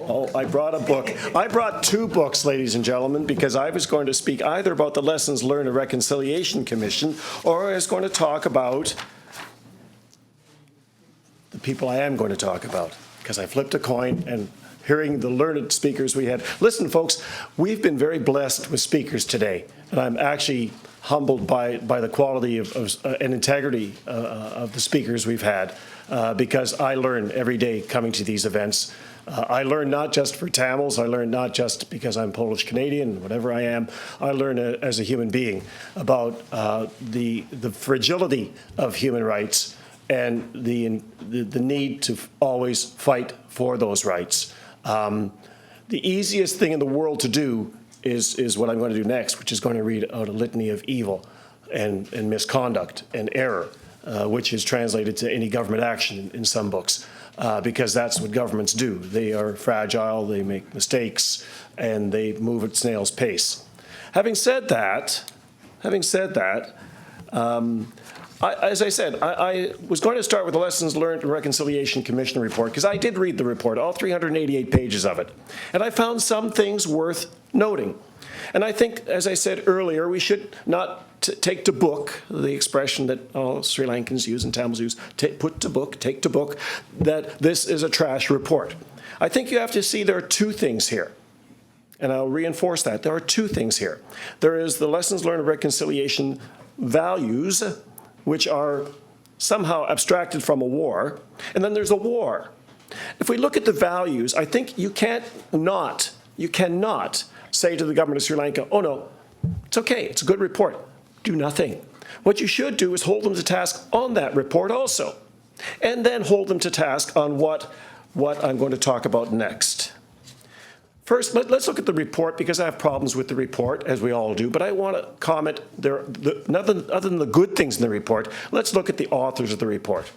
Oh, I brought a book. I brought two books, ladies and gentlemen, because I was going to speak either about the Lessons Learned of Reconciliation Commission, or I was going to talk about the people I am going to talk about, because I flipped a coin and hearing the learned speakers we had. Listen, folks, we've been very blessed with speakers today, and I'm actually humbled by the quality and integrity of the speakers we've had, because I learn every day coming to these events. I learn not just for Tamils, I learn not just because I'm Polish-Canadian, whatever I am, I learn as a human being about the fragility of human rights and the need to always fight for those rights. The easiest thing in the world to do is what I'm going to do next, which is going to read out a litany of evil and misconduct and error, which is translated to any government action in some books, because that's what governments do. They are fragile, they make mistakes, and they move at snail's pace. Having said that, as I said, I was going to start with the Lessons Learned and Reconciliation Commission report, because I did read the report, all 388 pages of it, and I found some things worth noting. And I think, as I said earlier, we should not take to book, the expression that all Sri Lankans use and Tamils use, put to book, take to book, that this is a trash report. I think you have to see there are two things here. And I'll reinforce that. There are two things here. There is the Lessons Learned and Reconciliation values, which are somehow abstracted from a war, and then there's a war. If we look at the values, I think you cannot say to the government of Sri Lanka, oh no, it's okay, it's a good report, do nothing. What you should do is hold them to task on that report also, and then hold them to task on what I'm going to talk about next. First, let's look at the report, because I have problems with the report, as we all do, but I want to comment, other than the good things in the report, let's look at the authors of the report.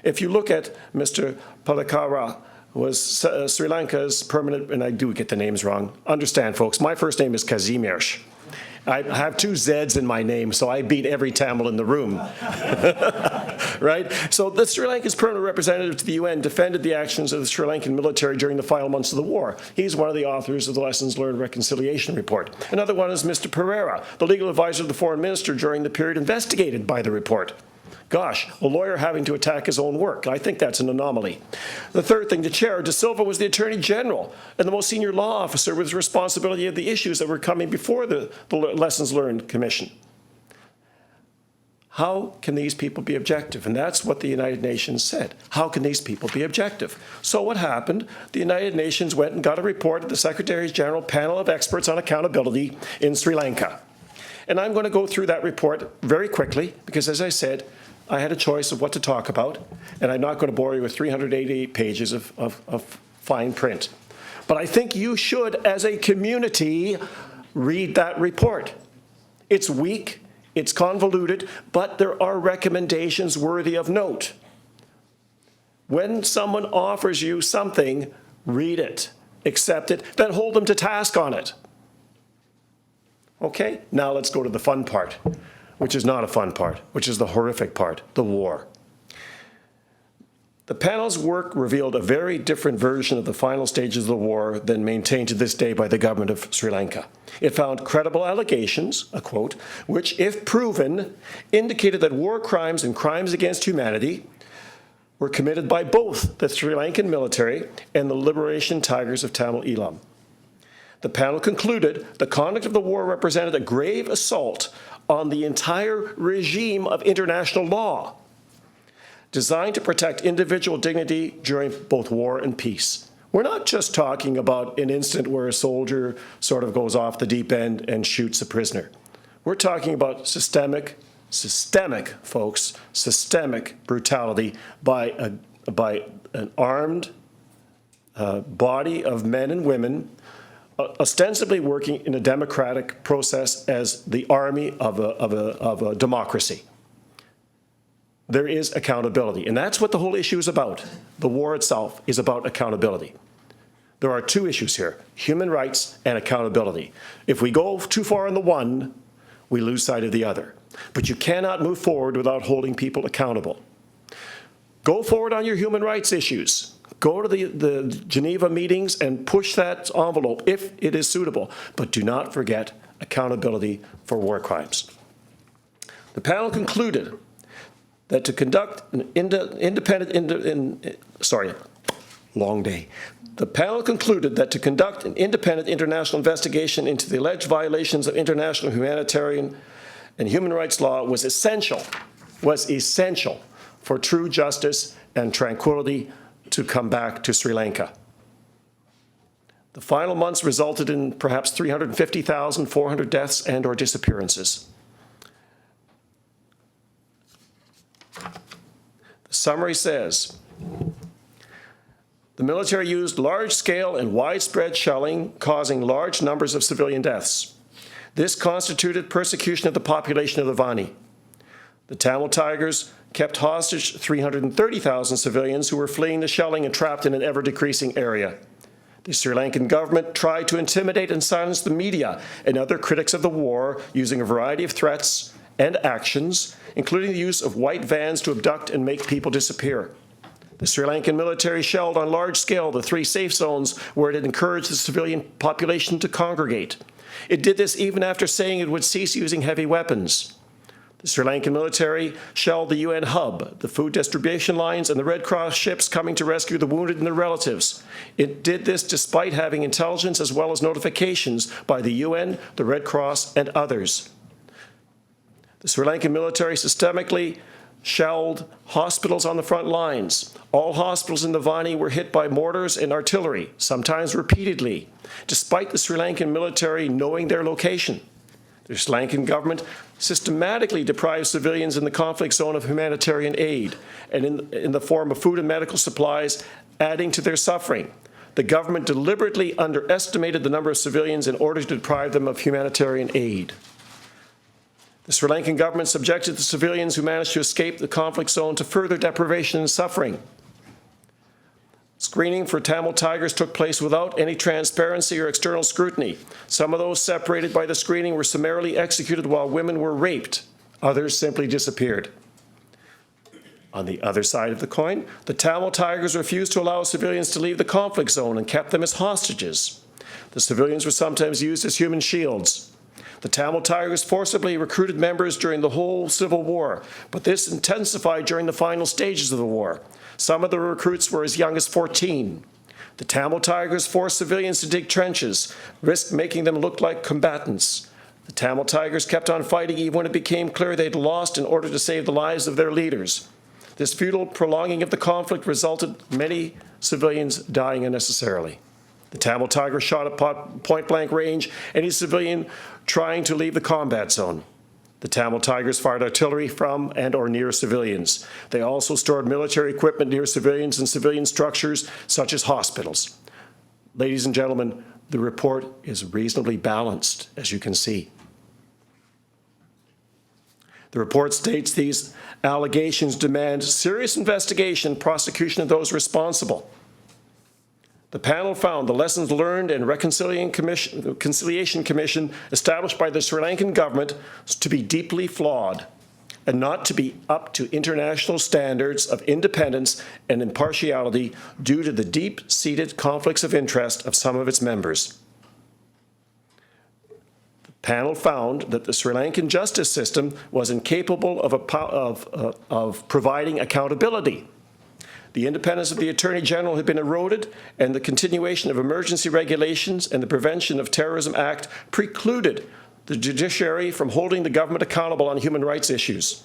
If you look at Mr. Palekara, was Sri Lanka's permanent, and I do get the names wrong. Understand, folks, my first name is Kazimierz. I have two Z's in my name, so I beat every Tamil in the room. Right? So the Sri Lanka's permanent representative to the UN defended the actions of the Sri Lankan military during the final months of the war. He's one of the authors of the Lessons Learned Reconciliation Report. Another one is Mr. Pereira, the legal advisor of the foreign minister during the period investigated by the report. Gosh, a lawyer having to attack his own work. I think that's an anomaly. The third thing, the chair, De Silva, was the Attorney General and the most senior law officer with responsibility of the issues that were coming before the Lessons Learned Commission. How can these people be objective? And that's what the United Nations said. How can these people be objective? So what happened? The United Nations went and got a report of the Secretary General panel of experts on accountability in Sri Lanka. And I'm going to go through that report very quickly, because as I said, I had a choice of what to talk about, and I'm not going to bore you with 388 pages of fine print. But I think you should, as a community, read that report. It's weak, it's convoluted, but there are recommendations worthy of note. When someone offers you something, read it, accept it, then hold them to task on it. Okay, now let's go to the fun part, which is not a fun part, which is the horrific part, the war. The panel's work revealed a very different version of the final stages of the war than maintained to this day by the government of Sri Lanka. It found credible allegations, a quote, which, if proven, indicated that war crimes and crimes against humanity were committed by both the Sri Lankan military and the Liberation Tigers of Tamil Eelam. The panel concluded the conduct of the war represented a grave assault on the entire regime of international law, designed to protect individual dignity during both war and peace. We're not just talking about an incident where a soldier sort of goes off the deep end and shoots a prisoner. We're talking about systemic, folks, systemic brutality by an armed body of men and women ostensibly working in a democratic process as the army of a democracy. There is accountability, and that's what the whole issue is about. The war itself is about accountability. There are two issues here, human rights and accountability. If we go too far on the one, we lose sight of the other. But you cannot move forward without holding people accountable. Go forward on your human rights issues. Go to the Geneva meetings and push that envelope if it is suitable, but do not forget accountability for war crimes. The panel concluded that to conduct an The panel concluded that to conduct an independent international investigation into the alleged violations of international humanitarian and human rights law was essential for true justice and tranquility to come back to Sri Lanka. The final months resulted in perhaps 350,400 deaths and or disappearances. The summary says, the military used large-scale and widespread shelling, causing large numbers of civilian deaths. This constituted persecution of the population of the Vani. The Tamil Tigers kept hostage 330,000 civilians who were fleeing the shelling and trapped in an ever-decreasing area. The Sri Lankan government tried to intimidate and silence the media and other critics of the war using a variety of threats and actions, including the use of white vans to abduct and make people disappear. The Sri Lankan military shelled on large scale the 3 safe zones where it had encouraged the civilian population to congregate. It did this even after saying it would cease using heavy weapons. The Sri Lankan military shelled the UN hub, the food distribution lines, and the Red Cross ships coming to rescue the wounded and their relatives. It did this despite having intelligence as well as notifications by the UN, the Red Cross, and others. The Sri Lankan military systemically shelled hospitals on the front lines. All hospitals in the Vani were hit by mortars and artillery, sometimes repeatedly, despite the Sri Lankan military knowing their location. The Sri Lankan government systematically deprived civilians in the conflict zone of humanitarian aid, and in the form of food and medical supplies, adding to their suffering. The government deliberately underestimated the number of civilians in order to deprive them of humanitarian aid. The Sri Lankan government subjected the civilians who managed to escape the conflict zone to further deprivation and suffering. Screening for Tamil Tigers took place without any transparency or external scrutiny. Some of those separated by the screening were summarily executed while women were raped. Others simply disappeared. On the other side of the coin, the Tamil Tigers refused to allow civilians to leave the conflict zone and kept them as hostages. The civilians were sometimes used as human shields. The Tamil Tigers forcibly recruited members during the whole civil war, but this intensified during the final stages of the war. Some of the recruits were as young as 14. The Tamil Tigers forced civilians to dig trenches, risked making them look like combatants. The Tamil Tigers kept on fighting even when it became clear they'd lost in order to save the lives of their leaders. This futile prolonging of the conflict resulted in many civilians dying unnecessarily. The Tamil Tigers shot at point-blank range any civilian trying to leave the combat zone. The Tamil Tigers fired artillery from and or near civilians. They also stored military equipment near civilians and civilian structures such as hospitals. Ladies and gentlemen, the report is reasonably balanced, as you can see. The report states these allegations demand serious investigation and prosecution of those responsible. The panel found the Lessons Learned and Reconciliation Commission established by the Sri Lankan government to be deeply flawed and not to be up to international standards of independence and impartiality due to the deep-seated conflicts of interest of some of its members. The panel found that the Sri Lankan justice system was incapable of providing accountability. The independence of the Attorney General had been eroded, and the continuation of emergency regulations and the Prevention of Terrorism Act precluded the judiciary from holding the government accountable on human rights issues.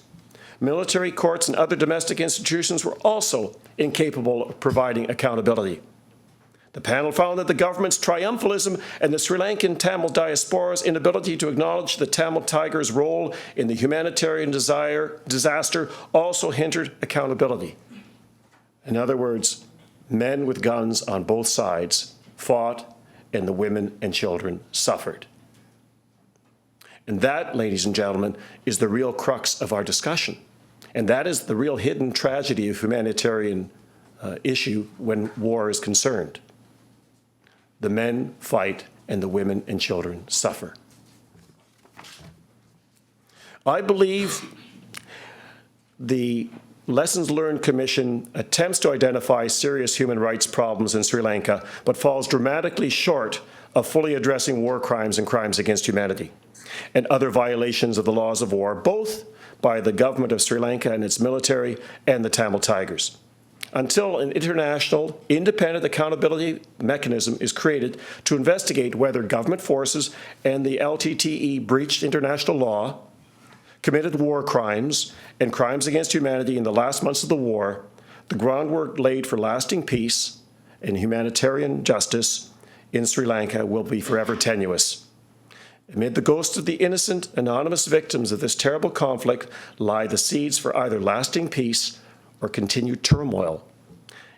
Military courts and other domestic institutions were also incapable of providing accountability. The panel found that the government's triumphalism and the Sri Lankan Tamil diaspora's inability to acknowledge the Tamil Tigers' role in the humanitarian disaster also hindered accountability. In other words, men with guns on both sides fought, and the women and children suffered. And that, ladies and gentlemen, is the real crux of our discussion. And that is the real hidden tragedy of humanitarian issue when war is concerned. The men fight, and the women and children suffer. I believe the Lessons Learned Commission attempts to identify serious human rights problems in Sri Lanka, but falls dramatically short of fully addressing war crimes and crimes against humanity and other violations of the laws of war, both by the government of Sri Lanka and its military and the Tamil Tigers. Until an international independent accountability mechanism is created to investigate whether government forces and the LTTE breached international law, committed war crimes, and crimes against humanity in the last months of the war, the groundwork laid for lasting peace and humanitarian justice in Sri Lanka will be forever tenuous. Amid the ghosts of the innocent, anonymous victims of this terrible conflict lie the seeds for either lasting peace or continued turmoil.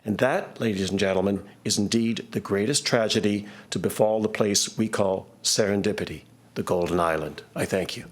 And that, ladies and gentlemen, is indeed the greatest tragedy to befall the place we call serendipity, the Golden Island. I thank you.